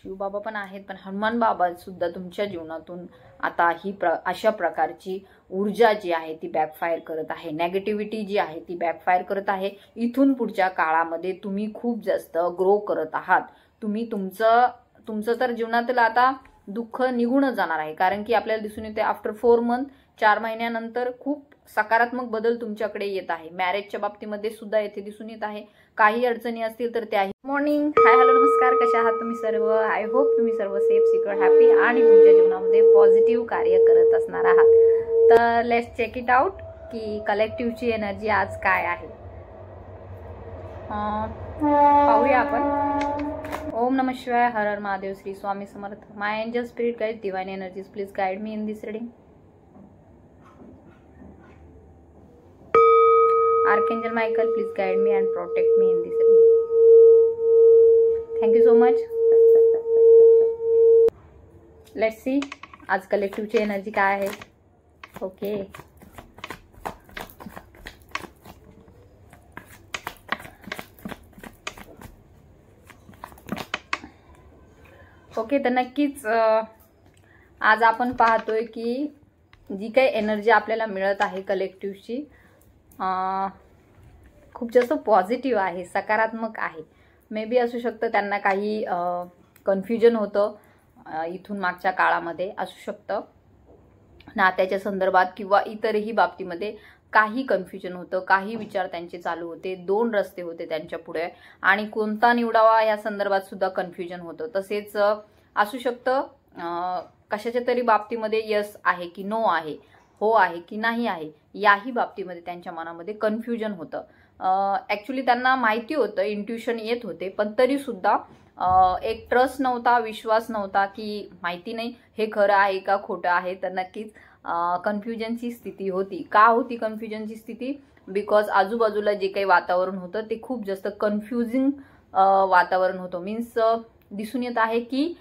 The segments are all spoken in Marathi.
शिवबाबा पण आहेत, पण हनुमान बाबा सुद्धा तुमच्या जीवनातून आता ही अशा प्रकारची ऊर्जा जी आहे ती बॅकफायर करत आहे, नेगेटिव्हिटी जी आहे ती बॅकफायर करत आहे। इथून पुढच्या काळामध्ये तुम्ही खूप जास्त ग्रो करत आहात। तुम्ही तुमचं तर जीवनातलं आता दुःख निघून जाणार आहे, कारण की आपल्याला दिसून येते आफ्टर 4 मंथ 4 महिन्यानंतर खूप सकारात्मक बदल तुमच्याकडे येत आहे। मॅरेजच्या बाबतीमध्ये सुद्धा येथे दिसून येत आहे। काही अडचणी असतील तर त्याही। मॉर्निंग, हाय, हॅलो, नमस्कार, कशा आहात तुम्ही सर्व? आय होप तुम्ही सर्व सेफ, सिक्युअर, हॅपी आणि तुमच्या जीवनामध्ये पॉझिटिव्ह कार्य करत असणार आहात। तर लेट्स चेक इट आउट की कलेक्टिव्हची एनर्जी आज काय आहे पाहूया आपण। ओम नमः शिवाय, हर हर Mahadev, Shri Swami Samarth. My angel spirit guide, divine energies, please guide me in this reading. Archangel Michael, please guide me and protect me in this reading. Thank you so much. Let's see आज कलेक्टिव्हची एनर्जी काय आहे। ओके, तर नक्कीच आज आपण पाहतोय की जी काही एनर्जी आपल्याला मिळत आहे कलेक्टिव्हची खूप जास्त पॉझिटिव्ह आहे, सकारात्मक आहे। मे बी असू शकतं त्यांना काही कन्फ्युजन होतं इथून मागच्या काळामध्ये, असू शकतं नात्याच्या संदर्भात किंवा इतरही बाबतीमध्ये काही कन्फ्युजन होतं, काही विचार त्यांचे चालू होते, 2 रस्ते होते त्यांच्या पुढे आणि कोणता निवडावा या संदर्भात सुद्धा कन्फ्युजन होतं। तसेच असू शकतं कशाच्या तरी बाबतीमध्ये यस आहे की नो आहे, हो आहे की नाही आहे, याही बाबतीमध्ये त्यांच्या मनामध्ये कन्फ्युजन होतं। ॲक्च्युली त्यांना माहिती होतं, इंट्युशन येत होते, पण तरी सुद्धा एक ट्रस्ट नव्हता, विश्वास नव्हता की माहिती नाही हे खरं आहे का खोटं आहे। तर नक्कीच कन्फ्युजनची स्थिती होती। का होती कन्फ्युजनची स्थिती? बिकॉज आजूबाजूला जे काही वातावरण होतं ते खूप जास्त कन्फ्युजिंग वातावरण होतं। मीन्स दिसून येत आहे की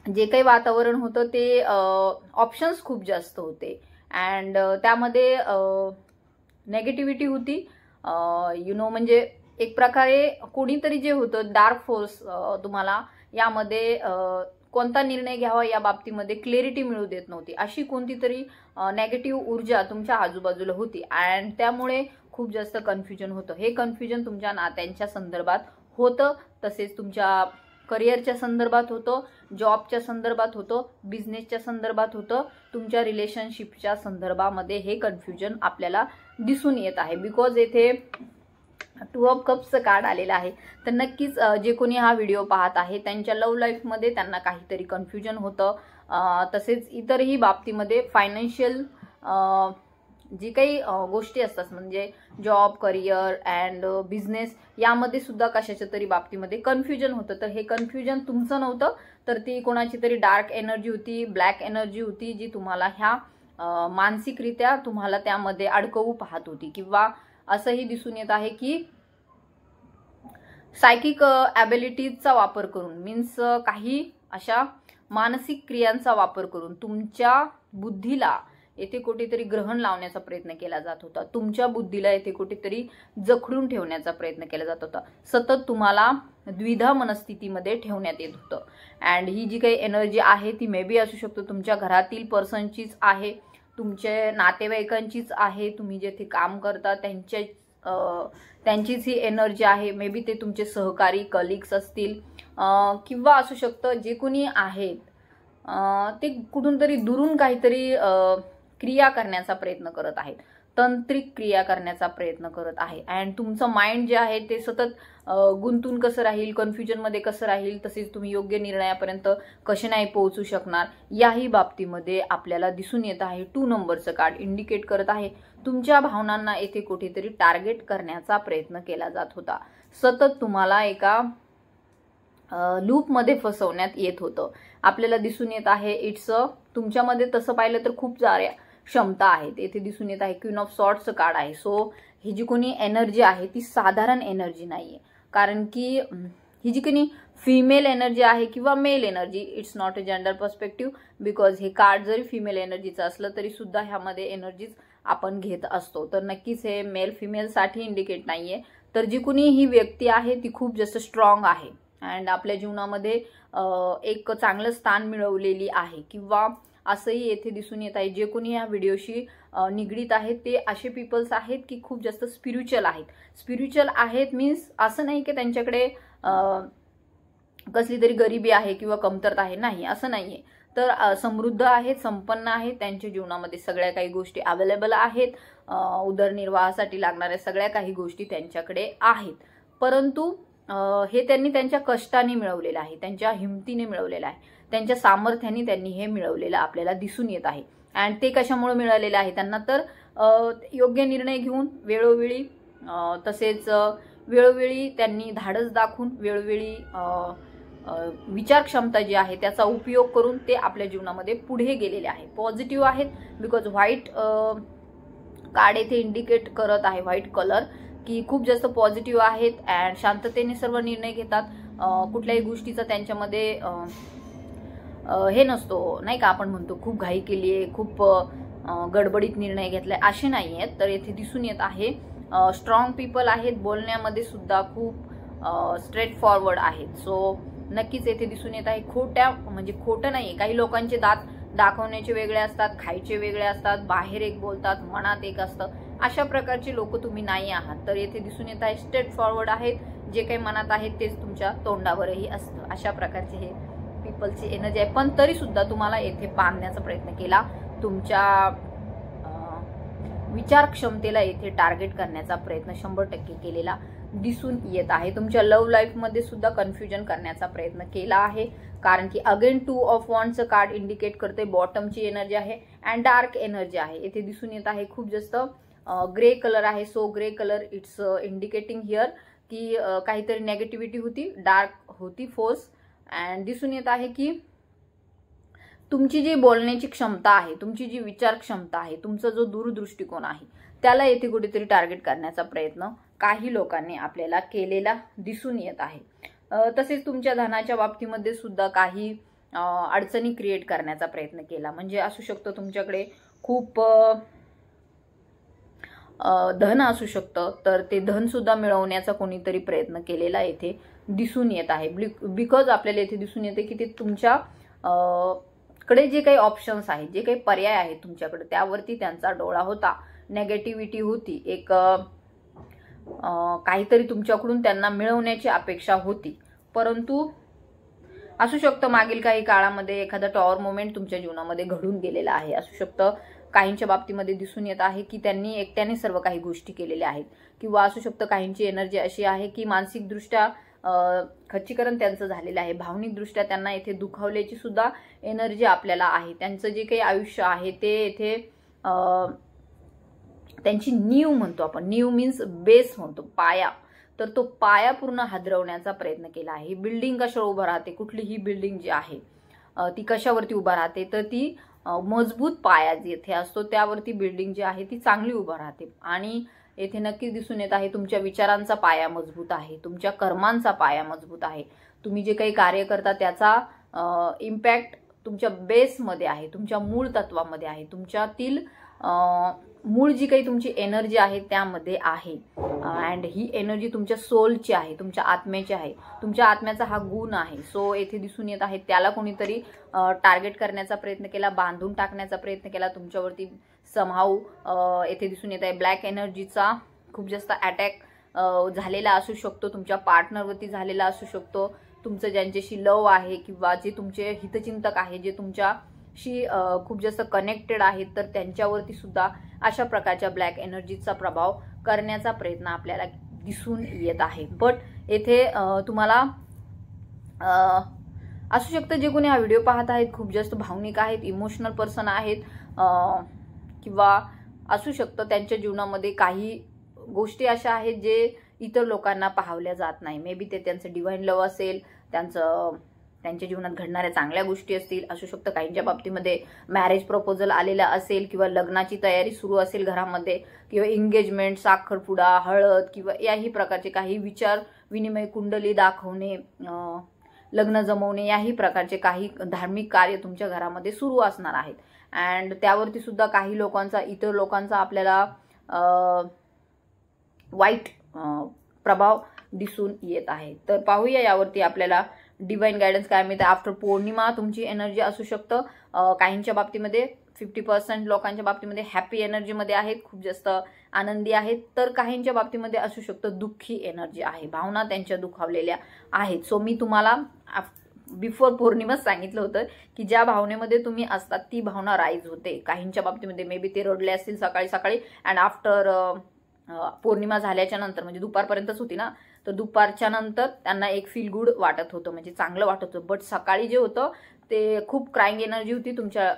जे काही वातावरण होतं ते ऑप्शन्स खूप जास्त होते अँड त्यामध्ये नेगेटिव्हिटी होती। म्हणजे एक प्रकारे कोणीतरी जे होतं डार्क फोर्स तुम्हाला यामध्ये कोणता निर्णय घ्यावा या बाबतीमध्ये क्लॅरिटी मिळू देत नव्हती। अशी कोणती तरी नेगेटिव्ह ऊर्जा तुमच्या आजूबाजूला होती अँड त्यामुळे खूप जास्त कन्फ्युजन होतं। हे कन्फ्युजन तुमच्या नात्यांच्या संदर्भात होतं, तसेच तुमच्या करिअरच्या संदर्भात होतं, जॉबच्या संदर्भात होतं, बिझनेसच्या संदर्भात होतं, तुमच्या रिलेशनशिपच्या संदर्भामध्ये हे कन्फ्युजन आपल्याला दिसून येत आहे। बिकॉज येथे 2 ऑफ कप्सचं कार्ड आलेलं आहे। तर नक्कीच जे कोणी हा व्हिडिओ पाहत आहे त्यांच्या लव्ह लाईफमध्ये त्यांना काहीतरी कन्फ्युजन होतं, तसेच इतरही बाबतीमध्ये फायनान्शियल जी काही गोष्टी असतात म्हणजे जॉब, करिअर अँड बिझनेस यामध्ये सुद्धा कशाच्या तरी बाबतीमध्ये कन्फ्युजन होतं। तर हे कन्फ्युजन तुमचं नव्हतं, तर ती कोणाची तरी डार्क एनर्जी होती, ब्लॅक एनर्जी होती, जी तुम्हाला ह्या मानसिकरित्या तुम्हाला त्यामध्ये अडकवू पाहत होती। किंवा असंही दिसून येत आहे की सायकिक ॲबिलिटीजचा वापर करून, मीन्स काही अशा मानसिक क्रियांचा वापर करून तुमच्या बुद्धीला येथे कुठेतरी ग्रहण लावण्याचा प्रयत्न केला जात होता, तुमच्या बुद्धीला येथे कुठेतरी जखडून ठेवण्याचा प्रयत्न केला जात होता, सतत तुम्हाला द्विधा मनस्थितीमध्ये ठेवण्यात येत होतं। अँड ही जी काही एनर्जी आहे ती मे बी असू शकतो तुमच्या घरातील पर्सनचीच आहे, तुमच्या नातेवाईकांचीच आहे, तुम्ही जेथे काम करता त्यांचीच ही एनर्जी आहे। मे बी ते तुमचे सहकारी, कलिग्स असतील किंवा असू शकतं जे कोणी आहेत ते कुठून तरी दुरून काहीतरी क्रिया करण्याचा प्रयत्न करत आहेत, तांत्रिक क्रिया करण्याचा प्रयत्न करत आहे। अँड तुमचं माइंड जे आहे ते सतत गुंतून कसं राहील, कन्फ्युजनमध्ये कसं राहील, तसेच तुम्ही योग्य निर्णयापर्यंत कसे नाही पोहोचू शकणार, याही बाबतीमध्ये आपल्याला दिसून येत आहे। 2 नंबरचं कार्ड इंडिकेट करत आहे तुमच्या भावनांना येथे कुठेतरी टार्गेट करण्याचा प्रयत्न केला जात होता, सतत तुम्हाला एका लूपमध्ये फसवण्यात येत होतं। आपल्याला दिसून येत आहे इट्स तुमच्यामध्ये तसं पाहिलं तर खूप साऱ्या क्षमता आहेत। येथे दिसून येत आहे क्वीन ऑफ सॉर्ड्सचं कार्ड आहे। सो ही जी कोणी एनर्जी आहे ती साधारण एनर्जी नाहीये, कारण की ही जी कोणी फिमेल एनर्जी आहे किंवा mail energy, it's not a gender perspective, because हे कार्ड जरी फिमेल एनर्जीचं असलं तरी सुद्धा ह्यामध्ये एनर्जीज आपण घेत असतो। तर नक्कीच हे मेल फिमेलसाठी इंडिकेट नाहीये। तर जी कोणी ही व्यक्ती आहे ती खूप जास्त स्ट्रॉंग आहे, अँड आपल्या जीवनामध्ये एक चांगलं स्थान मिळवलेली आहे, किंवा असंही येथे दिसून येत आहे जे कोणी या व्हिडिओशी निगडीत आहेत ते असे पीपल्स आहेत की खूप जास्त स्पिरिच्युअल आहेत. स्पिरिच्युअल आहेत मीन्स असं नाही की त्यांच्याकडे कसली तरी गरिबी आहे किंवा कमतरता आहे, नाही, असं नाहीये. तर समृद्ध आहेत, संपन्न आहेत, त्यांच्या जीवनामध्ये सगळ्या काही गोष्टी अवेलेबल आहेत, उदरनिर्वाहासाठी लागणाऱ्या सगळ्या काही गोष्टी त्यांच्याकडे आहेत. परंतु हे त्यांनी त्यांच्या कष्टाने मिळवलेलं आहे, त्यांच्या हिमतीने मिळवलेलं आहे, त्यांच्या सामर्थ्याने त्यांनी हे मिळवलेलं आपल्याला दिसून येत आहे. अँड ते कशामुळे मिळालेलं आहे त्यांना, तर योग्य निर्णय घेऊन वेळोवेळी, तसेच वेळोवेळी त्यांनी धाडस दाखवून, वेळोवेळी विचार क्षमता जी आहे त्याचा उपयोग करून ते आपल्या जीवनामध्ये पुढे गेलेले आहे. पॉझिटिव्ह आहेत, बिकॉज व्हाईट कार्ड येथे इंडिकेट करत आहे, व्हाईट कलर, की खूप जास्त पॉझिटिव्ह आहेत अँड शांततेने सर्व निर्णय घेतात. कुठल्याही गोष्टीचा त्यांच्यामध्ये हे नसतो, नाही का, आपण म्हणतो खूप घाई केली आहे, खूप गडबडीत निर्णय घेतलाय, असे नाही आहेत. तर येथे दिसून येत आहे स्ट्रॉंग पीपल आहेत, बोलण्यामध्ये सुद्धा खूप स्ट्रेट फॉरवर्ड आहेत. सो नक्कीच येथे दिसून येत आहे. खोटं नाहीये. काही लोकांचे दात दाखवण्याचे वेगळे असतात, खायचे वेगळे असतात, बाहेर एक बोलतात, मनात एक असतं. अशा प्रकारचे लोक तुम्ही नाही आहात. तर येथे दिसून येत आहे स्ट्रेट फॉरवर्ड आहेत, जे काही मनात आहे तेच तुमच्या तोंडावरही असतं. अशा प्रकारचे हे पीपलची एनर्जी आहे. पण तरी सुद्धा तुम्हाला येथे बांधण्याचा प्रयत्न केला, तुमच्या विचार क्षमतेला येथे टार्गेट करण्याचा प्रयत्न 100% केलेला दिसून येत आहे. तुमच्या लव्ह लाईफ मध्ये सुद्धा कन्फ्युजन करण्याचा प्रयत्न केला आहे, कारण की अगेन 2 ऑफ वॉन्डचं कार्ड इंडिकेट करते बॉटमची एनर्जी आहे अँड डार्क एनर्जी आहे. येथे दिसून येत आहे खूप जास्त ग्रे कलर आहे. So grey colour it's indicating here की काहीतरी नेगेटिव्हिटी होती, डार्क होती फोर्स. अँड दिसून येत आहे की तुमची जी बोलण्याची क्षमता आहे, तुमची जी विचार क्षमता आहे, तुमचा जो दूरदृष्टिकोन आहे, त्याला येथे कुठेतरी टार्गेट करण्याचा प्रयत्न काही लोकांनी आपल्याला केलेला दिसून येत आहे. तसेच तुमच्या धनाच्या बाबतीमध्ये सुद्धा काही अडचणी क्रिएट करण्याचा प्रयत्न केला. म्हणजे असू शकतं तुमच्याकडे खूप धन असू शकतं, तर ते धन सुद्धा मिळवण्याचा कोणीतरी प्रयत्न केलेला येथे दिसून येत आहे. बिकॉज आपल्याला येथे दिसून येते की ते तुमच्या कडे जे काही ऑप्शन्स आहेत, जे काही पर्याय आहेत तुमच्याकडे, त्यावरती त्यांचा डोळा होता, नेगेटिव्हिटी होती, एक काहीतरी तुमच्याकडून त्यांना मिळवण्याची अपेक्षा होती. परंतु असू शकतं मागील काही काळामध्ये एखादा टॉवर मोमेंट तुमच्या जीवनामध्ये घडून गेलेला आहे. असू शकतं काहींच्या बाबतीमध्ये दिसून येत आहे की त्यांनी एकट्याने सर्व काही गोष्टी केलेल्या आहेत, किंवा असू शकतं काहींची एनर्जी अशी आहे की मानसिकदृष्ट्या खच्चीकरण त्यांचं झालेलं आहे, भावनिकदृष्ट्या त्यांना येथे दुखावल्याची सुद्धा एनर्जी आपल्याला आहे. त्यांचं जे काही आयुष्य आहे ते येथे त्यांची नीव म्हणतो आपण, नीव मीन्स बेस म्हणतो, पाया, तर तो पाया पूर्ण हादरवण्याचा प्रयत्न केला आहे. ही बिल्डिंग कशावर उभं राहते, कुठलीही बिल्डिंग जी आहे ती कशावरती उभं राहते, तर ती मजबूत पाया जिथे असतो त्यावरती बिल्डिंग जी आहे ती चांगली उभं राहते. आणि येथे नक्कीच दिसून येत आहे तुमच्या विचारांचा पाया मजबूत आहे, तुमच्या कर्मांचा पाया मजबूत आहे, तुम्ही जे काही कार्य करता त्याचा इम्पॅक्ट तुमच्या बेसमध्ये आहे, तुमच्या मूळ तत्वामध्ये आहे, तुमच्यातील मूळ जी काही तुमची एनर्जी आहे त्यामध्ये आहे. अँड ही एनर्जी तुमच्या सोलची आहे, तुमच्या आत्म्याची आहे, तुमच्या आत्म्याचा हा गुण आहे. सो येथे दिसून येत आहे त्याला कोणीतरी टार्गेट करण्याचा प्रयत्न केला, बांधून टाकण्याचा प्रयत्न केला तुमच्यावरती समहाऊ. येथे दिसून येत आहे ब्लॅक एनर्जीचा खूप जास्त अटॅक झालेला असू शकतो, तुमच्या पार्टनरवरती झालेला असू शकतो, तुमचं ज्यांच्याशी लव आहे किंवा जे तुमचे हितचिंतक आहे, जे तुमच्याशी खूप जास्त कनेक्टेड आहेत, तर त्यांच्यावरती सुद्धा अशा प्रकारच्या ब्लॅक एनर्जीचा प्रभाव करण्याचा प्रयत्न आपल्याला दिसून येत आहे. बट येथे तुम्हाला असू शकतं जे कोणी हा व्हिडिओ पाहत आहेत खूप जास्त भावनिक आहेत, इमोशनल पर्सन आहेत, किंवा असू शकतं त्यांच्या जीवनामध्ये काही गोष्टी अशा आहेत जे इतर लोकांना पाहवल्या जात नाही. मे बी ते त्यांचं डिव्हाइन लव असेल, त्यांच्या जीवनात घडणाऱ्या चांगल्या गोष्टी असतील. असू शकतं काहींच्या बाबतीमध्ये मॅरेज प्रपोजल आलेला असेल, किंवा लग्नाची तयारी सुरू असेल घरामध्ये, किंवा एंगेजमेंट, साखरपुडा, हळद, किंवा याही प्रकारचे काही विचार विनिमय, कुंडली दाखवणे, लग्न जमवणे, याही प्रकारचे काही धार्मिक कार्य तुमच्या घरामध्ये सुरू असणार आहेत. अँड त्यावरती सुद्धा काही लोकांचा, इतर लोकांचा आपल्याला वाईट प्रभाव दिसून येत आहे. तर पाहूया यावरती आपल्याला डिवाइन गायडन्स काय मिळतं. आफ्टर पौर्णिमा तुमची एनर्जी असू शकतं. काहींच्या बाबतीमध्ये 50% लोकांच्या बाबतीमध्ये हॅपी एनर्जीमध्ये आहेत, खूप जास्त आनंदी आहेत. तर काहींच्या बाबतीमध्ये असू शकतं दुःखी एनर्जी आहे, भावना त्यांच्या दुखावलेल्या आहेत. सो मी तुम्हाला बिफोर पौर्णिमाच सांगितलं होतं की ज्या भावनेमध्ये तुम्ही असतात ती भावना राईज होते. काहींच्या बाबतीमध्ये मे बी ते रडले असतील सकाळी सकाळी अँड आफ्टर पौर्णिमा झाल्याच्या नंतर, म्हणजे दुपारपर्यंतच होती ना, तर दुपारच्या नंतर त्यांना एक फील गुड वाटत होतं, म्हणजे चांगलं वाटत होतं. बट सकाळी जे होतं ते खूप क्राईंग एनर्जी होती तुमच्या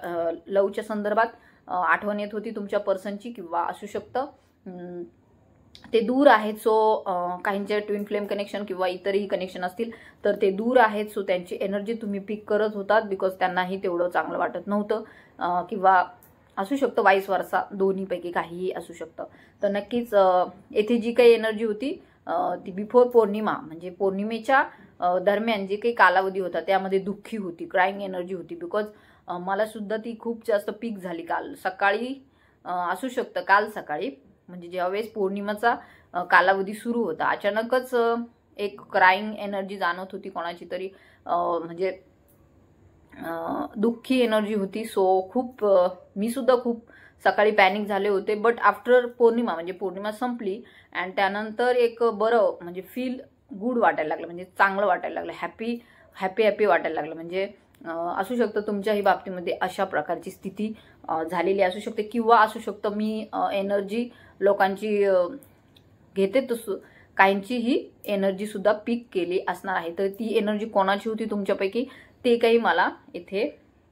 लवच्या संदर्भात. आठवण येत होती तुमच्या पर्सनची, किंवा असू शकतं ते दूर आहेत. सो काहींचे ट्विन फ्लेम कनेक्शन किंवा इतरही कनेक्शन असतील तर ते दूर आहेत. सो त्यांची एनर्जी तुम्ही पिक करत होतात बिकॉज त्यांनाही तेवढं चांगलं वाटत नव्हतं, किंवा असू शकतं वाईस वर्सा, दोन्हीपैकी काहीही असू शकतं. तर नक्कीच येथे जी काही एनर्जी होती ती बिफोर पौर्णिमा, म्हणजे पौर्णिमेच्या दरम्यान जे काही कालावधी होता त्यामध्ये दुःखी होती, क्राईंग एनर्जी होती. बिकॉज मला सुद्धा ती खूप जास्त पीक झाली काल सकाळी, असू शकतं काल सकाळी, म्हणजे ज्यावेळेस पौर्णिमेचा कालावधी सुरू होता अचानकच एक क्राईंग एनर्जी जाणवत होती कोणाची तरी, म्हणजे दुःखी एनर्जी होती. सो खूप मी सुद्धा खूप सकाळी पॅनिक झाले होते. बट आफ्टर पौर्णिमा, म्हणजे पौर्णिमा संपली अँड त्यानंतर एक बरं म्हणजे फील गुड वाटायला लागलं, म्हणजे चांगलं वाटायला लागलं, हॅपी हॅपी हॅपी वाटायला लागलं. म्हणजे असू शकतं तुमच्याही बाबतीमध्ये अशा प्रकारची स्थिती झालेली असू शकते, किंवा असू शकतं मी एनर्जी लोकांची घेते तसं काहींची ही एनर्जी सुद्धा पीक केली असणार आहे. तर ती एनर्जी कोणाची होती तुमच्यापैकी ते काही मला इथे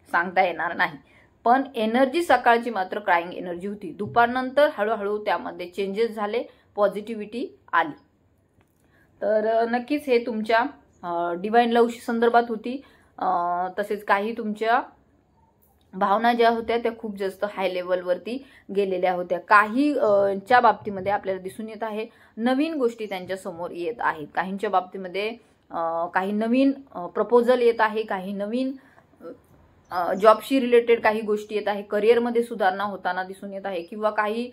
सांगता येणार नाही. पण एनर्जी सकाळची मात्र क्राईंग एनर्जी होती. दुपारनंतर हळूहळू त्यामध्ये चेंजेस झाले, पॉझिटिव्हिटी आली. तर नक्कीच हे तुमच्या डिवाइन लवशी संदर्भात होती. तसेच काही तुमच्या भावना ज्या होत्या त्या खूप जास्त हाय लेवलवरती गेलेल्या होत्या. काहीच्या बाबतीमध्ये आपल्याला दिसून येत आहे नवीन गोष्टी त्यांच्या समोर येत आहेत. काहींच्या बाबतीमध्ये काही नवीन प्रपोजल येत आहे, काही नवीन जॉबशी रिलेटेड काही गोष्टी येत आहे, करिअरमध्ये सुधारणा होताना दिसून येत आहे, किंवा काही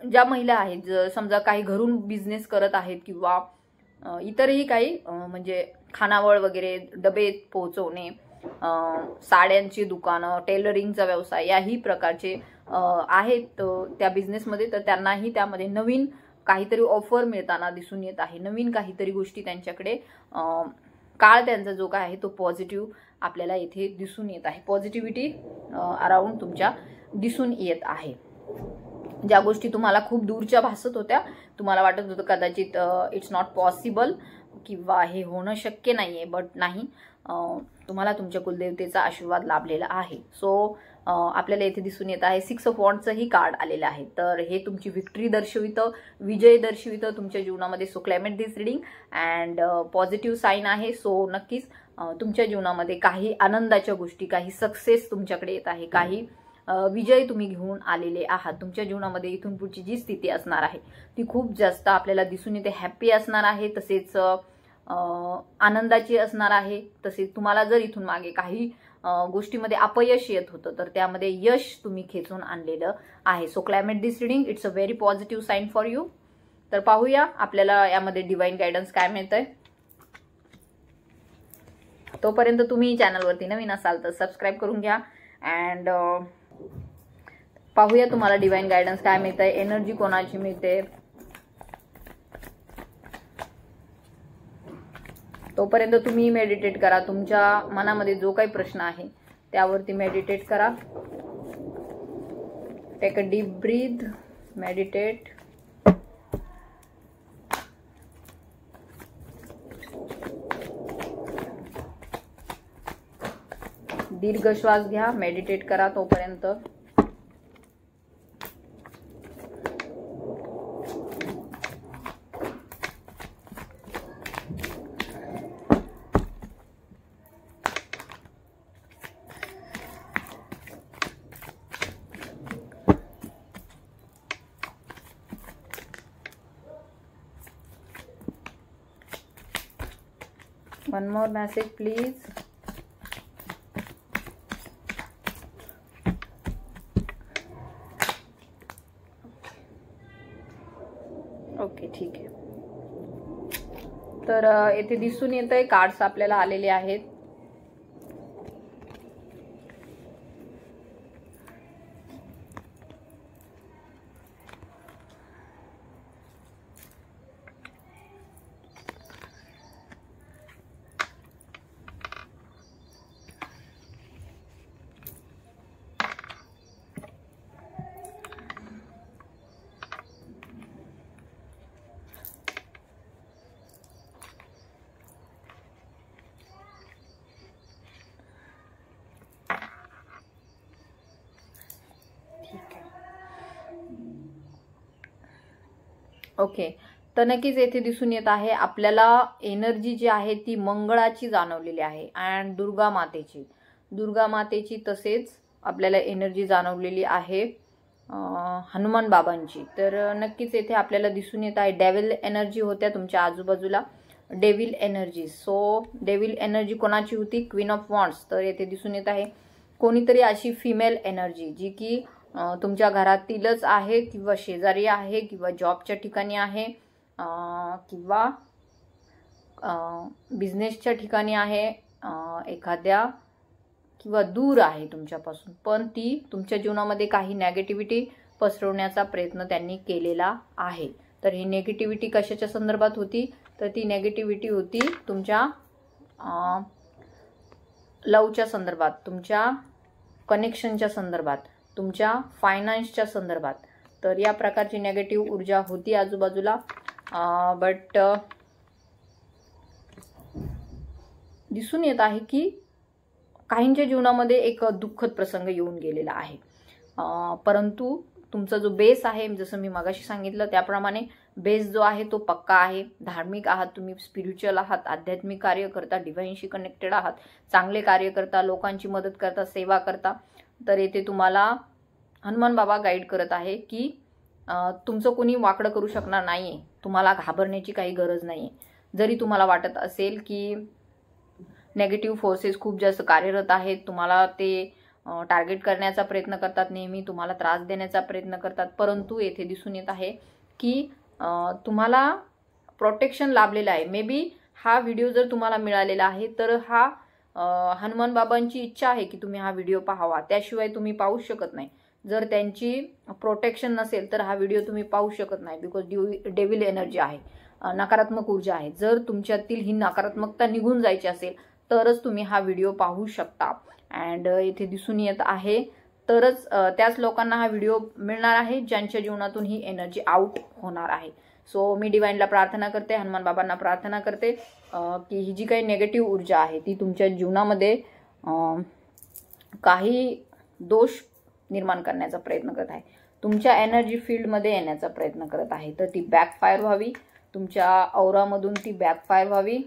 ज्या महिला आहेत समजा काही घरून बिझनेस करत आहेत, किंवा इतरही काही म्हणजे खानावळ वगैरे, डबे पोहोचवणे, साड्यांची दुकानं, टेलरिंगचा व्यवसाय, याही प्रकारचे आहेत त्या बिझनेसमध्ये. तर त्यांनाही त्यामध्ये नवीन काहीतरी ऑफर मिळताना दिसून येत आहे, नवीन काहीतरी गोष्टी त्यांच्याकडे, काळ त्यांचा जो काय आहे तो पॉझिटिव्ह आपल्याला इथे दिसून येत आहे. पॉझिटिव्हिटी अराउंड तुमच्या दिसून येत आहे. ज्या गोष्टी तुम्हाला खूप दूरच्या भासत होत्या, तुम्हाला वाटत होतं कदाचित इट्स नॉट पॉसिबल किंवा हे होणं शक्य नाहीये, बट नाही, तुम्हाला तुमच्या कुलदेवतेचा आशीर्वाद लाभलेला आहे. सो आपल्याला इथे दिसून येत आहे 6 ऑफ वॉन्ड्सचंही कार्ड आलेलं आहे. तर हे तुमची विक्ट्री दर्शवितं, विजय दर्शवितं तुमच्या जीवनामध्ये. So claim it this reading and positive sign आहे. सो नक्कीच तुमच्या जीवनामध्ये काही आनंदाच्या गोष्टी, काही सक्सेस तुमच्याकडे येत आहे, काही विजय तुम्ही घेऊन आलेले आहात. तुमच्या जीवनामध्ये इथून पुढची जी स्थिती असणार आहे ती खूप जास्त आपल्याला दिसून येते हॅपी असणार आहे, तसेच आनंदाची असणार आहे. तसेच तुम्हाला जर इथून मागे काही गोष्टीमध्ये अपयश येत होतं तर त्यामध्ये यश तुम्ही खेचून आणलेलं आहे. So claim it this reading it's a very positive sign for you. तर पाहूया आपल्याला यामध्ये डिवाइन गायडन्स काय मिळतंय. तोपर्यंत तुम्ही चॅनलवरती नवीन असाल तर सबस्क्राईब करून घ्या अँड पाहूया तुम्हाला डिवाइन गायडन्स काय मिळतंय, एनर्जी कोणाची मिळते. तोपर्यंत तुम्ही मेडिटेट करा. तुमच्या मनामध्ये जो काही प्रश्न आहे त्यावरती मेडिटेट करा. Take a deep breath, meditate. दीर्घ श्वास घ्या, मेडिटेट करा तोपर्यंत. One more message, please. Okay, ठीक है. तर येथे दिसून येतंय कार्ड्स आपल्याला आलेले आहेत. ओके, तर नक्कीच येथे दिसून येत आहे आपल्याला एनर्जी जी आहे ती मंगळाची जाणवलेली आहे अँड दुर्गा मातेची तसेच आपल्याला एनर्जी जाणवलेली आहे हनुमान बाबांची. तर नक्कीच येथे आपल्याला दिसून येत आहे डेव्हिल एनर्जी होत्या तुमच्या आजूबाजूला, devil energy. So devil energy कोणाची होती? Queen of wands. तर येथे दिसून येत आहे कोणीतरी अशी फिमेल एनर्जी जी की तुमच्या घरातीलच आहे किंवा शेजारी आहे किंवा जॉबच्या ठिकाणी आहे किंवा बिझनेसच्या ठिकाणी आहे, एखाद्या किंवा दूर आहे तुमच्यापासून, पण ती तुमच्या जीवनामध्ये काही नेगेटिव्हिटी पसरवण्याचा प्रयत्न त्यांनी केलेला आहे. तर ही नेगेटिव्हिटी कशाच्या संदर्भात होती? तर ती नेगेटिव्हिटी होती तुमच्या लवच्या संदर्भात, तुमच्या कनेक्शनच्या संदर्भात, तुमच्या फायनान्सच्या संदर्भात. तर या प्रकारची नेगेटिव्ह ऊर्जा होती आजूबाजूला. बट दिसून येत आहे की काहींच्या जीवनामध्ये एक दुःखद प्रसंग येऊन गेलेला आहे, परंतु तुमचा जो बेस आहे, जसं मी मगाशी सांगितलं त्याप्रमाणे बेस जो आहे तो पक्का आहे. धार्मिक आहात तुम्ही, स्पिरिच्युअल आहात, आध्यात्मिक कार्य करता, डिव्हाइनशी कनेक्टेड आहात, चांगले कार्य करता, लोकांची मदत करता, सेवा करता. तर येथे तुम्हाला हनुमान बाबा गाईड करत आहे की तुमचं कोणी वाकडं करू शकणार नाहीये, तुम्हाला घाबरण्याची काही गरज नाहीये. जरी तुम्हाला वाटत असेल की नेगेटिव्ह फोर्सेस खूप जास्त कार्यरत आहेत, तुम्हाला ते टार्गेट करण्याचा प्रयत्न करतात, नेहमी तुम्हाला त्रास देण्याचा प्रयत्न करतात, परंतु येथे दिसून येत आहे की तुम्हाला प्रोटेक्शन लाभलेलं आहे. मे बी हा व्हिडिओ जर तुम्हाला मिळालेला आहे तर हा हनुमान बाबांची इच्छा आहे की तुम्ही हा व्हिडिओ पाहावा, त्याशिवाय तुम्ही पाहू शकत नाही. जर त्यांची प्रोटेक्शन नसेल तर हा व्हिडिओ तुम्ही पाहू शकत नाही, बिकॉज डेव्हिल एनर्जी आहे, नकारात्मक ऊर्जा आहे. जर तुमच्यातील ही नकारात्मकता निघून जायची असेल तरच तुम्ही हा व्हिडिओ पाहू शकता. अँड येथे दिसून येत आहे तरच त्याच लोकांना हा व्हिडिओ मिळणार आहे ज्यांच्या जीवनातून ही एनर्जी आउट होणार आहे. सो मी डिवाइनला प्रार्थना करते, हनुमान बाबांना प्रार्थना करते की ही जी काही नेगेटिव्ह ऊर्जा आहे ती तुमच्या जीवनामध्ये काही दोष निर्माण करण्याचा प्रयत्न करत आहे, तुमच्या एनर्जी फील्डमध्ये येण्याचा प्रयत्न करत आहे, तर ती बॅकफायर व्हावी, तुमच्या औरामधून ती बॅकफायर व्हावी.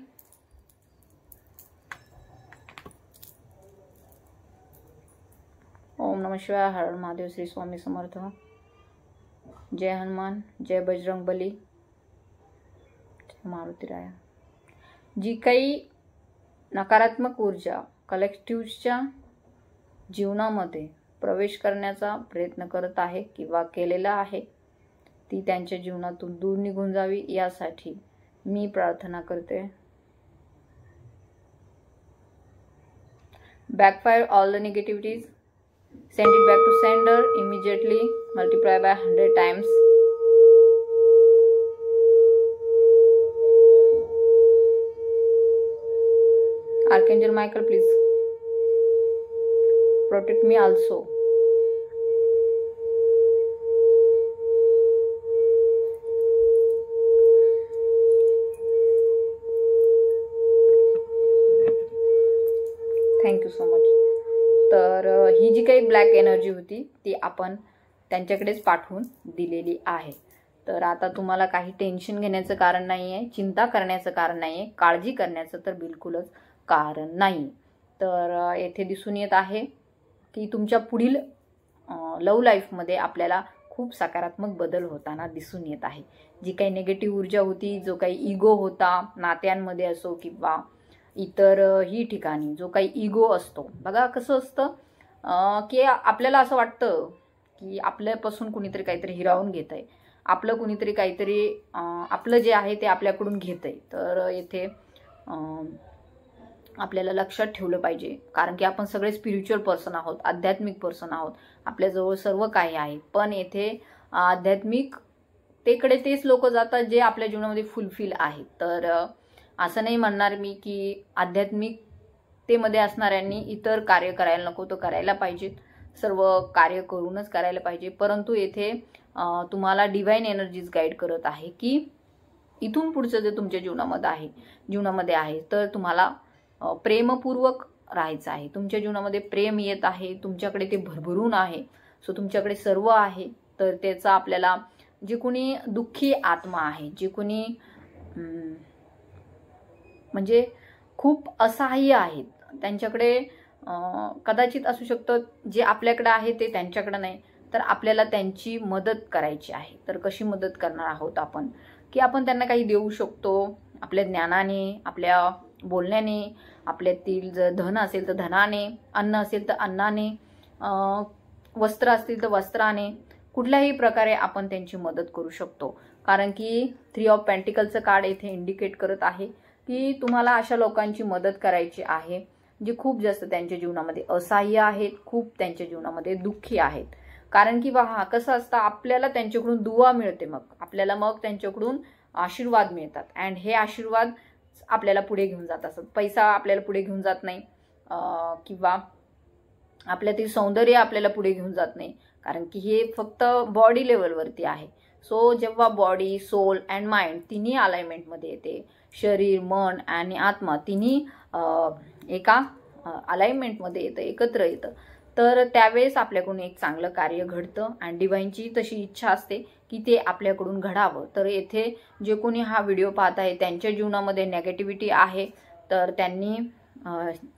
ओम नमः शिवाय. हर महादेव. श्री स्वामी समर्थ. जय हनुमान, जय बजरंग बली, जय मारुती राया. जी काही नकारात्मक ऊर्जा कलेक्टिव्हच्या जीवनामध्ये प्रवेश करण्याचा प्रयत्न करत आहे किंवा केलेला आहे ती त्यांच्या जीवनातून दूर निघून जावी यासाठी मी प्रार्थना करते. Backfire all the negativities, send it back to sender immediately, multiply by 100 times. Archangel Michael, please protect me also. Thank you so much. तर ही जी काही ब्लॅक एनर्जी होती ती आपण त्यांच्याकडेच पाठवून दिलेली आहे. तर आता तुम्हाला काही टेन्शन घेण्याचं कारण नाही आहे, चिंता करण्याचं कारण नाही आहे, काळजी करण्याचं तर बिलकुलच कारण नाही. तर येथे दिसून येत आहे की तुमच्या पुढील लव्ह लाईफमध्ये आपल्याला खूप सकारात्मक बदल होताना दिसून येत आहे. जी काही निगेटिव्ह ऊर्जा होती, जो काही इगो होता नात्यांमध्ये असो किंवा इतर ही ठिकाणी जो काही इगो असतो, बघा कसं असतं की आपल्याला असं वाटतं की आपल्यापासून कुणीतरी काहीतरी हिरावून घेत आहे आपलं कुणीतरी काहीतरी आपलं जे आहे ते आपल्याकडून घेतंय. तर येथे आपल्याला लक्षात ठेवलं पाहिजे, कारण की आपण सगळे स्पिरिच्युअल पर्सन आहोत, आध्यात्मिक पर्सन आहोत, आपल्याजवळ सर्व काही आहे. पण येथे आध्यात्मिकतेकडे तेच लोक जातात जे आपल्या जीवनामध्ये फुलफिल आहेत. तर असं नाही म्हणणार मी की आध्यात्मिकतेमध्ये असणाऱ्यांनी इतर कार्य करायला नको, तर करायला पाहिजेत, सर्व कार्य करूनच करायला पाहिजे. परंतु येथे तुम्हाला डिवाइन एनर्जीज गाईड करत आहे की इथून पुढचं जे तुमच्या जीवनामध्ये आहे तर तुम्हाला प्रेमपूर्वक राहायचं आहे. तुमच्या जीवनामध्ये प्रेम येत आहे, तुमच्याकडे ते भरभरून आहे. सो तुमच्याकडे सर्व आहे. तर त्याचा आपल्याला जे कोणी दुःखी आत्मा आहे, जे कोणी म्हणजे खूप असहाय्य आहेत, त्यांच्याकडे कदाचित असू शकतं जे आपल्याकडे आहे ते त्यांच्याकडे नाही, तर आपल्याला त्यांची मदत करायची आहे. तर कशी मदत करणार आहोत आपण, की आपण त्यांना काही देऊ शकतो आपल्या ज्ञानाने, आपल्या बोलण्याने, आपल्यातील जर धन असेल तर धनाने, अन्न असेल तर अन्नाने, वस्त्र असतील तर वस्त्राने, कुठल्याही प्रकारे आपण त्यांची मदत करू शकतो. कारण की 3 ऑफ पेंटिकलचं कार्ड इथे इंडिकेट करत आहे की तुम्हाला अशा लोकांची मदत करायची आहे जे खूप जास्त त्यांच्या जीवनामध्ये असहाय्य आहेत, खूप त्यांच्या जीवनामध्ये दुःखी आहेत. कारण की पहा कसं असतं, आपल्याला त्यांच्याकडून दुवा मिळते, मग आपल्याला त्यांच्याकडून आशीर्वाद मिळतात. अँड हे आशीर्वाद आपल्याला पुढे घेऊन जात असतात. पैसा आपल्याला पुढे घेऊन जात नाही, किंवा आपल्यातील सौंदर्य आपल्याला पुढे घेऊन जात नाही, कारण की हे फक्त बॉडी लेवलवरती आहे. सो जेव्हा बॉडी, सोल अँड माइंड तिन्ही अलाइनमेंटमध्ये येते, शरीर, मन आणि आत्मा तिन्ही एका अलाइनमेंटमध्ये येतं, एकत्र येतं, तर त्यावेळेस आपल्याकडून एक चांगलं कार्य घडतं. आणि डिवाइनची तशी इच्छा असते की ते आपल्याकडून घडावं. तर येथे जे कोणी हा व्हिडिओ पाहत आहे त्यांच्या जीवनामध्ये नेगेटिव्हिटी आहे, तर त्यांनी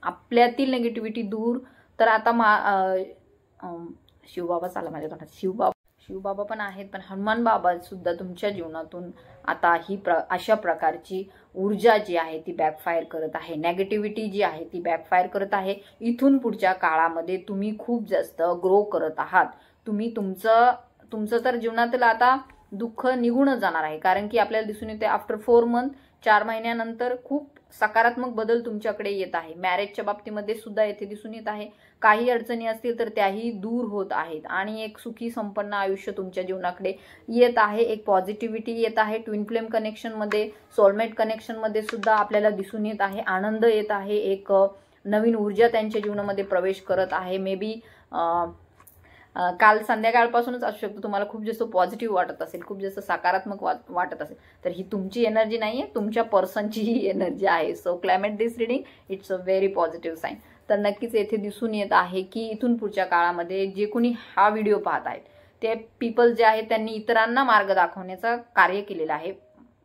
आपल्यातील नेगेटिव्हिटी दूर, तर आता शिवबाबाच आला माझ्या तोंडात, शिवबाबा पण आहेत, पण हनुमान बाबा सुद्धा तुमच्या जीवनातून आता अशा प्रकारची ऊर्जा जी आहे ती बॅकफायर करत आहे, नेगेटिव्हिटी जी आहे ती बॅकफायर करत आहे. इथून पुढच्या काळामध्ये तुम्ही खूप जास्त ग्रो करत आहात. तुम्ही तुमचं तर जीवनातील आता दुःख निघूनच जाणार आहे, कारण की आपल्याला दिसून येते आफ्टर 4 मंथ, 4 महिन्यानंतर खूप सकारात्मक बदल तुमच्याकडे येत आहे. मॅरेजच्या बाबतीमध्ये सुद्धा येथे दिसून येत आहे. काही अडचणी असतील तर त्याही दूर होत आहेत आणि एक सुखी संपन्न आयुष्य तुमच्या जीवनाकडे येत आहे. एक पॉझिटिव्हिटी येत आहे. ट्विन फ्लेम कनेक्शनमध्ये, सोलमेट कनेक्शनमध्ये सुद्धा आपल्याला दिसून येत आहे. आनंद येत आहे. एक नवीन ऊर्जा त्यांच्या जीवनामध्ये प्रवेश करत आहे. मे बी काल संध्याकाळपासूनच असू शकतो तुम्हाला खूप जास्त पॉझिटिव्ह वाटत असेल, खूप जास्त सकारात्मक वाटत असेल, तर ही तुमची एनर्जी नाही आहे, तुमच्या पर्सनची ही एनर्जी आहे. So claim it this reading, it's a very positive sign. तर नक्कीच येथे दिसून येत आहे की इथून पुढच्या काळामध्ये जे कोणी हा व्हिडिओ पाहत आहेत ते पीपल जे आहेत त्यांनी इतरांना मार्ग दाखवण्याचं कार्य केलेलं आहे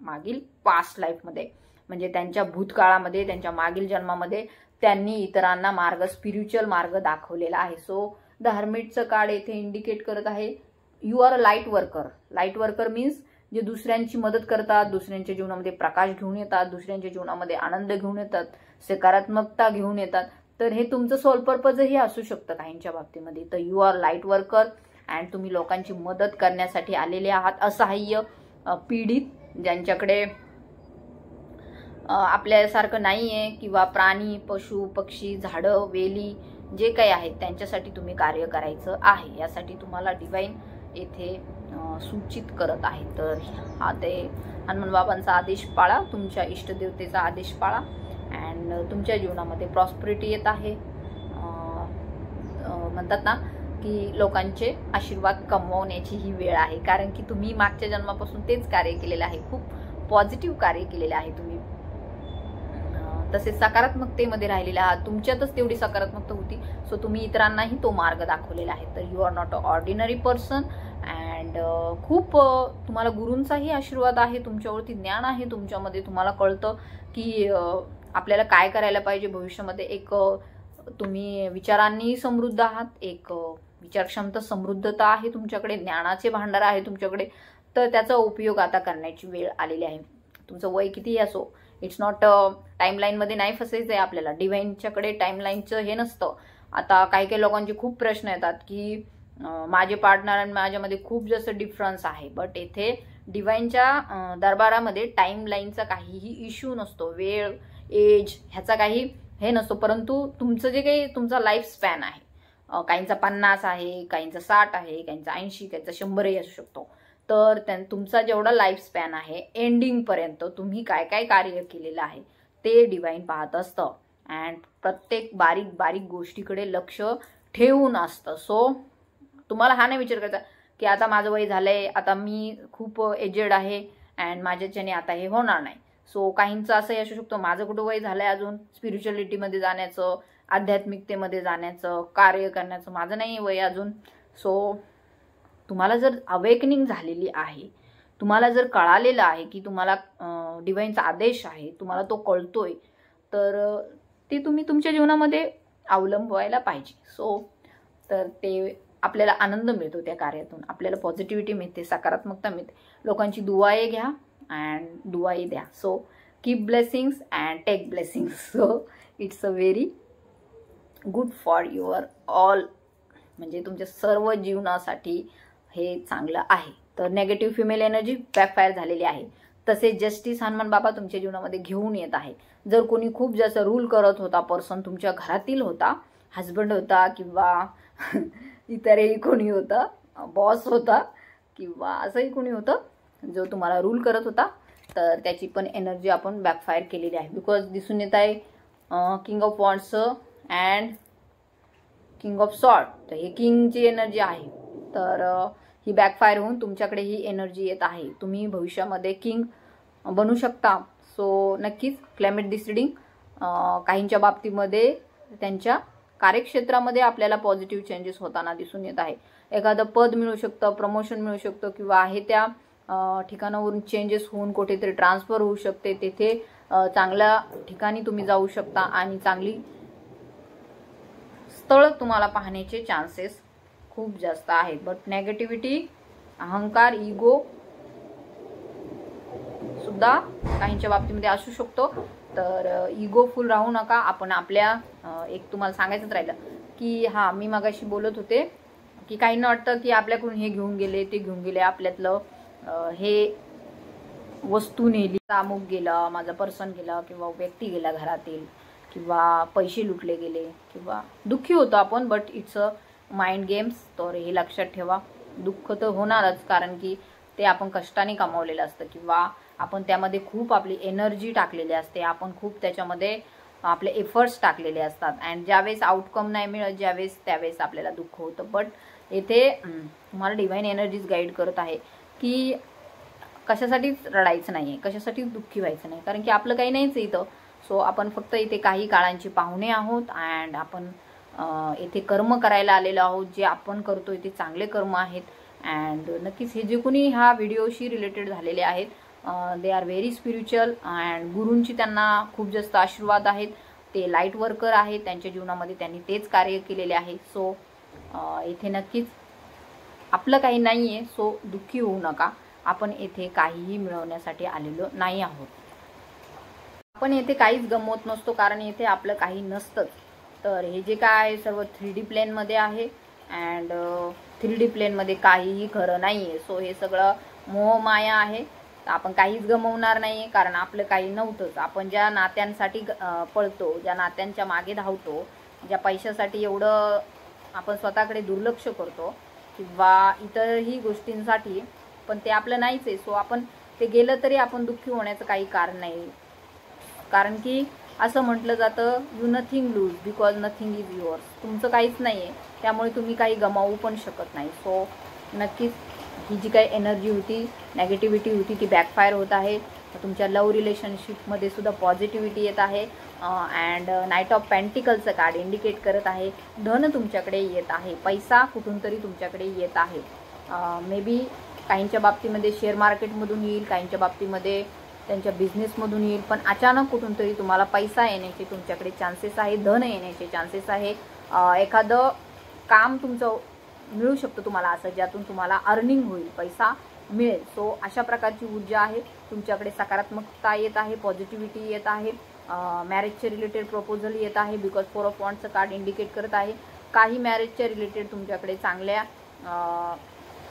मागील पास्ट लाईफमध्ये, म्हणजे त्यांच्या भूतकाळामध्ये, त्यांच्या मागील जन्मामध्ये त्यांनी इतरांना स्पिरिच्युअल मार्ग दाखवलेला आहे. सो द हर्मिटचं कार्ड येथे इंडिकेट करत आहे you are a light worker. Light worker means जे दुसऱ्यांची मदत करतात, दुसऱ्यांच्या जीवनामध्ये प्रकाश घेऊन येतात, दुसऱ्यांच्या जीवनामध्ये आनंद घेऊन येतात, सकारात्मकता घेऊन येतात. तर हे तुमचं सोल पर्पजही असू शकतं काहींच्या बाबतीमध्ये. तर you are light worker and तुम्ही लोकांची मदत करण्यासाठी आलेले आहात. असहाय्य, पीडित, ज्यांच्याकडे आपल्यासारखं नाही आहे, किंवा प्राणी, पशु, पक्षी, झाडं, वेली जे काही आहेत त्यांच्यासाठी तुम्ही कार्य करायचं आहे. यासाठी तुम्हाला डिवाइन येथे सूचित करत आहे. तर हा ते हनुमान बाबांचा आदेश पाळा, तुमच्या इष्टदेवतेचा आदेश पाळा अँड तुमच्या जीवनामध्ये प्रॉस्पेरिटी येत आहे. म्हणतात ना की लोकांचे आशीर्वाद कमवण्याची ही वेळ आहे, कारण की तुम्ही मागच्या जन्मापासून तेच कार्य केलेलं आहे, खूप पॉझिटिव्ह कार्य केलेले आहे तुम्ही. तसेच सकारात्मकतेमध्ये राहिलेले आहात, तुमच्यातच तेवढी सकारात्मकता होती. सो तुम्ही इतरांनाही तो मार्ग दाखवलेला आहे. तर you are not a ordinary person and खूप तुम्हाला गुरूंचाही आशीर्वाद आहे, तुमच्यावरती ज्ञान आहे तुमच्यामध्ये. तुम्हाला कळतं की आपल्याला काय करायला पाहिजे भविष्यामध्ये. एक तुम्ही विचारांनी समृद्ध आहात, एक विचारक्षमता समृद्धता आहे तुमच्याकडे, ज्ञानाचे भांडार आहे तुमच्याकडे. तर त्याचा उपयोग आता करण्याची वेळ आलेली आहे. तुमचं वय कितीही असो, इट्स नॉट टाईमलाईनमध्ये नाही फसायचं आहे आपल्याला. डिवाइनच्याकडे टाईमलाईनचं हे नसतं. आता काही काही लोकांचे खूप प्रश्न येतात की माझे पार्टनर आणि माझ्यामध्ये खूप जास्त डिफरन्स आहे. बट येथे डिवाइनच्या दरबारामध्ये टाइम लाईनचा काहीही इश्यू नसतो, वेळ एज ह्याचा काही हे नसतो. परंतु तुमचं जे काही तुमचा लाईफ स्पॅन आहे, काहींचा 50 आहे, काहींचा 60 आहे, काहींचा 80, काहींचा 100ही असू शकतो. तर तुमचा जेवढा लाईफ स्पॅन आहे एंडिंग पर्यंत तुम्ही काय काय कार्य केलेलं आहे ते डिवाइन पाहत असतं. अँड प्रत्येक बारीक बारीक गोष्टीकडे लक्ष ठेवून असतं. सो तुम्हाला हा नाही विचार करायचा की आता माझं वय झालंय, आता मी खूप एजेड आहे अँड माझ्याच्याने आता हे होणार नाही. सो काहींचं असंही असू शकतं, माझं कुठं वय झालंय अजून स्पिरिच्युअलिटीमध्ये जाण्याचं, आध्यात्मिकतेमध्ये जाण्याचं, कार्य करण्याचं, माझं नाही वय अजून. सो तुम्हाला जर अवेकनिंग झालेली आहे, तुम्हाला जर कळालेलं आहे की तुम्हाला डिवाइनचा आदेश आहे, तुम्हाला तो कळतोय, तर ते तुम्ही तुमच्या जीवनामध्ये अवलंबवायला पाहिजे. सो तर ते आपल्याला आनंद मिळतो त्या कार्यातून, आपल्याला पॉझिटिव्हिटी मिळते, सकारात्मकता मिळते. लोकांची दुआए घ्या अँड दुआई द्या. So keep blessings and take blessings. So it's a very good for your all, म्हणजे तुमच्या सर्व जीवनासाठी हे चांगलं आहे. तर नेगेटिव्ह फिमेल एनर्जी बॅकफायर झालेली आहे. तसेच जस्टिस हनुमान बाबा तुमच्या जीवनामध्ये घेऊन येत आहे. जर कोणी खूप जास्त रूल करत होता, पर्सन तुमच्या घरातील होता, हस्बंड होता किंवा इतरही कोणी होतं, बॉस होता किंवा असंही कोणी होतं जो तुम्हाला रूल करत होता, तर त्याची पण एनर्जी आपण बॅकफायर केलेली आहे. बिकॉज दिसून येत आहे king of wands and king of sword. तर हे किंगची एनर्जी आहे. तर ही बॅकफायर होऊन तुमच्याकडे ही एनर्जी येत आहे. तुम्ही भविष्यामध्ये किंग बनू शकता. सो नक्कीच क्लायमेट दिस रीडिंग काहींच्या बाबतीमध्ये त्यांच्या कार्यक्षेत्रामध्ये आपल्याला पॉझिटिव्ह चेंजेस होताना दिसून येत आहे. एखादं पद मिळू शकतं, प्रमोशन मिळू शकतं किंवा आहे त्या ठिकाणावरून चेंजेस होऊन कुठेतरी ट्रान्सफर होऊ शकते. तेथे चांगल्या ठिकाणी तुम्ही जाऊ शकता आणि चांगली स्थळ तुम्हाला पाहण्याचे चान्सेस खूप जास्त आहेत. बट नेगेटिव्हिटी, अहंकार, इगो सुद्धा काहींच्या बाबतीमध्ये असू शकतो. तर इगो फुल राहू नका. आपण आपल्या एक तुम्हाला सांगायचंच राहिलं की मी मगाशी बोलत होते की काहींना वाटतं की आपल्याकडून हे घेऊन गेले, ते घेऊन गेले, आपल्यातलं हे वस्तू नेली, अमुक गेला, माझा पर्सन गेला किंवा व्यक्ती गेला घरातील, किंवा पैसे लुटले गेले, किंवा दुःखी होतो आपण. But it's a mind games. तर हे लक्षात ठेवा. दुःख तर होणारच, कारण की ते आपण कष्टाने कमावलेलं असतं किंवा आपण त्यामध्ये खूप आपली एनर्जी टाकलेली असते, आपण खूप त्याच्यामध्ये आपले एफर्ट्स टाकलेले असतात. अँड ज्यावेळेस आउटकम नाही मिळत, त्यावेळेस आपल्याला दुःख होतं. बट येथे तुम्हाला डिवाइन एनर्जीज गाईड करत आहे की कशासाठीच रडायचं नाही आहे, कशासाठीच दुःखी व्हायचं नाही, कारण की आपलं काही नाहीच इथं. सो आपण फक्त इथे काही काळांची पाहुणे आहोत अँड आपण इथे कर्म करायला आलेलो आहोत. जे आपण करतोय ते चांगले कर्म आहेत. अँड नक्कीच हे जे कोणी ह्या व्हिडिओशी रिलेटेड झालेले आहेत, they are very spiritual and गुरूंची त्यांना खूप जास्त आशीर्वाद आहेत. ते लाईट वर्कर आहेत, त्यांच्या जीवनामध्ये त्यांनी तेच कार्य केलेले आहे. सो इथे नक्कीच आपलं काही नाही आहे. सो दुःखी होऊ नका. आपण येथे काहीही मिळवण्यासाठी आलेलो नाही आहोत. आपण येथे काहीच गमवत नसतो, कारण येथे आपलं काही नसतं. तर हे जे काय आहे सर्व 3D प्लेनमध्ये आहे अँड 3D प्लेनमध्ये काहीही खरं नाही आहे. सो हे सगळं मोहमाया आहे. आपण काहीच गमवणार नाही आहे, कारण आपलं काही नव्हतंच. आपण ज्या नात्यांसाठी पळतो, ज्या नात्यांच्या मागे धावतो, ज्या पैशासाठी एवढं आपण स्वतःकडे दुर्लक्ष करतो किंवा इतरही गोष्टींसाठी, पण ते आपलं नाहीच आहे. सो आपण ते गेलं तरी आपण दुःखी होण्याचं काही कारण नाही, कारण की असं म्हटलं जातं you nothing lose because nothing is yours. तुमचं काहीच नाही आहे, त्यामुळे तुम्ही काही गमावू पण शकत नाही. सो नक्कीच ही जी काही एनर्जी होती, नेगेटिव्हिटी होती, ती बॅकफायर होत आहे. तुमच्या लव्ह रिलेशनशिपमध्ये सुद्धा पॉझिटिव्हिटी येत आहे. अँड नाईट ऑफ पेंटिकलचं कार्ड इंडिकेट करत आहे धन तुमच्याकडे येत आहे, पैसा कुठून तरी तुमच्याकडे येत आहे. मे बी काहींच्या बाबतीमध्ये शेअर मार्केटमधून येईल, काहींच्या बाबतीमध्ये त्यांच्या बिझनेसमधून येईल, पण अचानक कुठून तरी तुम्हाला पैसा येण्याचे तुमच्याकडे चान्सेस आहे, धन येण्याचे चान्सेस आहे. एखादं काम तुमचं मिळू शकतं तुम्हाला असं, ज्यातून तुम्हाला अर्निंग होईल, पैसा मिळेल. सो अशा प्रकारची ऊर्जा आहे तुमच्याकडे. सकारात्मकता येत आहे, पॉझिटिव्हिटी येत आहे. मॅरेजचे रिलेटेड प्रपोजल येत आहे, बिकॉज 4 ऑफ वॉन्ड्सचं कार्ड इंडिकेट करत आहे काही मॅरेजच्या रिलेटेड तुमच्याकडे चांगल्या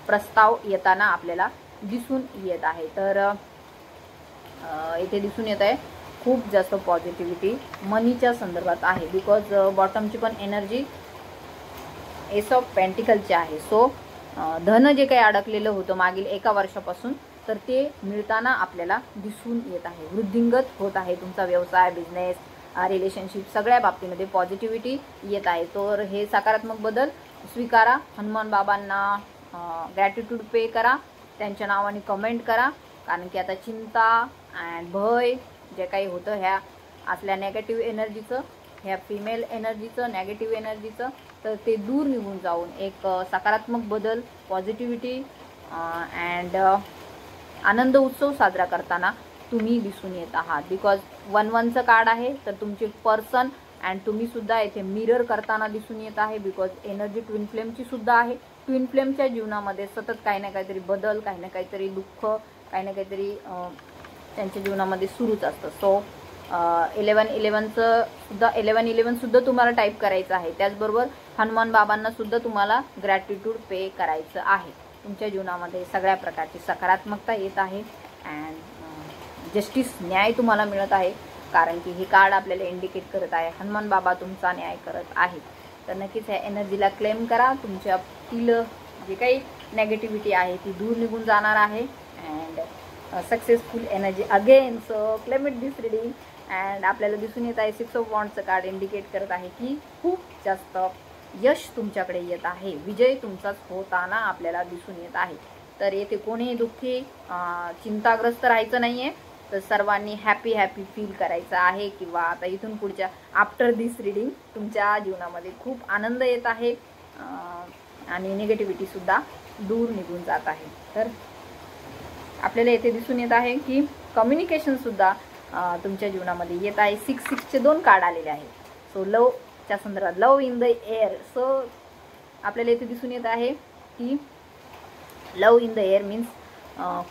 प्रस्ताव येताना आपल्याला दिसून येत आहे। तर इथे दिसून येत आहे खूप जास्त पॉझिटिव्हिटी मनीच्या संदर्भात आहे, बिकॉज बॉटमची पण एनर्जी एस ऑफ पेंटिकलची आहे। सो धन जे काही अडकलेलं होतं मागील 1 वर्षापासून, तर ते मिळताना आपल्याला दिसून येत आहे, वृद्धिंगत होत आहे। तुमचा व्यवसाय, बिझनेस, रिलेशनशिप सगळ्या बाबतीमध्ये पॉझिटिव्हिटी येत आहे। तर हे सकारात्मक बदल स्वीकारा। हनुमान बाबांना ग्रॅटिट्यूड पे करा, त्यांच्या नावाने कमेंट करा, कारण की आता चिंता अँड भय जे काही होतं ह्या असल्या नेगेटिव्ह एनर्जीचं, ह्या फिमेल एनर्जीचं, नेगेटिव्ह एनर्जीचं, तर ते दूर निघून जाऊन एक सकारात्मक बदल, पॉझिटिव्हिटी अँड आनंद उत्सव साजरा करताना तुम्ही दिसून येत आहात। बिकॉज 1-1चं कार्ड आहे, तर तुमचे पर्सन अँड तुम्ही सुद्धा इथे मिरर करताना दिसून येत आहे, बिकॉज एनर्जी ट्विन फ्लेमची सुद्धा आहे। ट्विन फ्लेमच्या जीवनामध्ये सतत काही ना काहीतरी बदल, काही ना काहीतरी दुःख, काही ना काहीतरी त्यांच्या जीवनामध्ये सुरूच असतं। सो 1111 सुद्धा तुम्हाला टाईप करायचं आहे। त्याचबरोबर हनुमान बाबांना सुद्धा तुम्हाला ग्रॅटिट्यूड पे करायचं आहे। तुमच्या जीवनामध्ये सगळ्या प्रकारची सकारात्मकता येत आहे अँड जस्टिस, न्याय तुम्हाला मिळत आहे, कारण की हे कार्ड आपल्याला इंडिकेट करत आहे हनुमान बाबा तुमचा न्याय करत आहे। तर नक्कीच ह्या एनर्जीला क्लेम करा। तुमच्यातील जे काही नेगेटिव्हिटी आहे ती दूर निघून जाणार आहे and successful energy again. So claim it this reading and आपल्याला दिसून येत आहे 6 ऑफ वॉन्ड्सचं कार्ड इंडिकेट करत आहे की खूप जास्त यश तुमच्याकडे येत आहे, विजय तुमचाच होताना आपल्याला दिसून येत आहे। तर येथे कोणीही दुःखी चिंताग्रस्त राहायचं नाही आहे, तर सर्वांनी हॅपी फील करायचं आहे, किंवा आता इथून पुढच्या आफ्टर दिस रीडिंग तुमच्या जीवनामध्ये खूप आनंद येत आहे आणि निगेटिव्हिटीसुद्धा दूर निघून जात आहे। तर आपल्याला येथे दिसून येत आहे की कम्युनिकेशनसुद्धा तुमच्या जीवनामध्ये येत आहे। 6-6चे 2 कार्ड आलेले आहेत। सो लवच्या संदर्भात, love in the air. So आपल्याला येथे दिसून येत आहे की love in the air means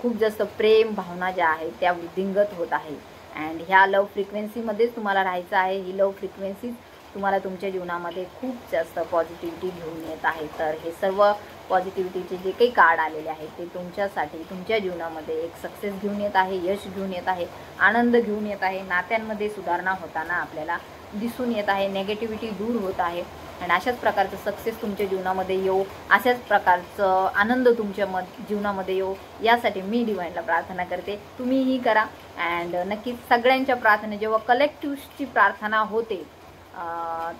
खूप जास्त प्रेम भावना ज्या आहेत त्या वृद्धिंगत होत आहे अँड ह्या लव फ्रिक्वेन्सीमध्येच तुम्हाला राहायचं आहे। ही लव फ्रिक्वेन्सी तुम्हाला तुमच्या जीवनामध्ये खूप जास्त पॉझिटिव्हिटी घेऊन येत आहे। तर हे सर्व पॉझिटिव्हिटीचे जे काही कार्ड आलेले आहेत ते तुमच्यासाठी तुमच्या जीवनामध्ये एक सक्सेस घेऊन येत आहे, यश घेऊन येत आहे, आनंद घेऊन येत आहे, नात्यांमध्ये सुधारणा होताना आपल्याला दिसून येत आहे, नेगेटिव्हिटी दूर होत आहे आणि अशाच प्रकारचं सक्सेस तुमच्या जीवनामध्ये येऊ, अशाच प्रकारचं आनंद तुमच्या जीवनामध्ये येऊ, यासाठी मी डिवाइनला प्रार्थना करते। तुम्हीही करा अँड नक्कीच सगळ्यांच्या प्रार्थना, जेव्हा कलेक्टिव्हची प्रार्थना होते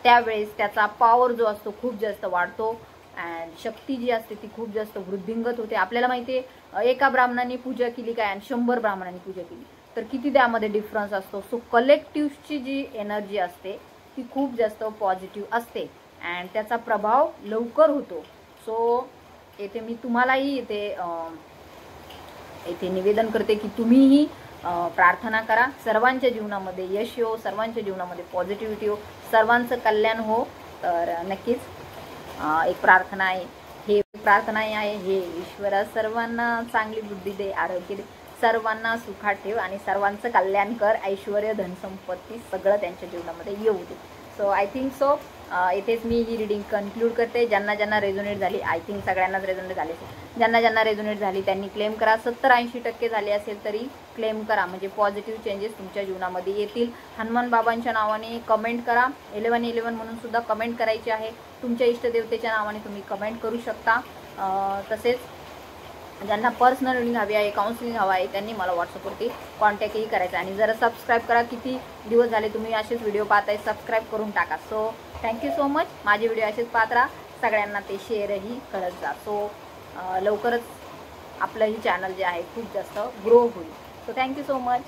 त्यावेळेस त्याचा पॉवर जो असतो खूप जास्त वाढतो अँड शक्ती जी असते ती खूप जास्त वृद्धिंगत होते। आपल्याला माहिती आहे एका ब्राह्मणाने पूजा केली काय आणि 100 ब्राह्मणांनी पूजा केली तर किती त्यामध्ये डिफरन्स असतो। सो कलेक्टिव्हची जी एनर्जी असते ती खूप जास्त पॉझिटिव्ह असते अँड त्याचा प्रभाव लवकर होतो। सो येथे मी तुम्हालाही येथे निवेदन करते की तुम्हीही प्रार्थना करा, सर्वांच्या जीवनामध्ये यश हो, सर्वांच्या जीवनामध्ये पॉझिटिव्हिटी हो, सर्वांचं कल्याण हो। तर नक्कीच एक प्रार्थना आहे, हे प्रार्थना आहे, हे ईश्वरा सर्वांना चांगली बुद्धी दे, आरोग्य दे, सर्वांना सुखात ठेव आणि सर्वांचं कल्याण कर, ऐश्वर्य, धनसंपत्ती सगळं त्यांच्या जीवनामध्ये येऊ दे। सो आय थिंक सो इथेच मी ही रीडिंग कन्क्लूड करते। ज्यांना ज्यांना रेझोनेट झाली, आय थिंक सगळ्यांनाच रेझोनेट झाले असेल, ज्यांना ज्यांना रेझोनेट झाली त्यांनी क्लेम करा। 70-80% झाले असेल तरी क्लेम करा, म्हणजे पॉझिटिव्ह चेंजेस तुमच्या जीवनामध्ये येतील। हनुमान बाबांच्या नावाने कमेंट करा, 1111 म्हणून सुद्धा कमेंट करायची आहे। तुमच्या इष्टदेवतेच्या नावाने तुम्ही कमेंट करू शकता। तसेच ज्यांना पर्सनल रीडिंग हवी आहे, काउन्सिलिंग हवं आहे, त्यांनी मला व्हॉट्सअपवरती कॉन्टॅक्टही करायचा आणि जरा सबस्क्राईब करा। किती दिवस झाले तुम्ही असेच व्हिडिओ पाहताय, सबस्क्राईब करून टाका। So thank you so much. माझे व्हिडिओ असेच पाहत राहा, सगळ्यांना ते शेअरही करत जा। सो लवकरच आपलं ही चॅनल जे आहे खूप जास्त ग्रो होईल। So thank you so much.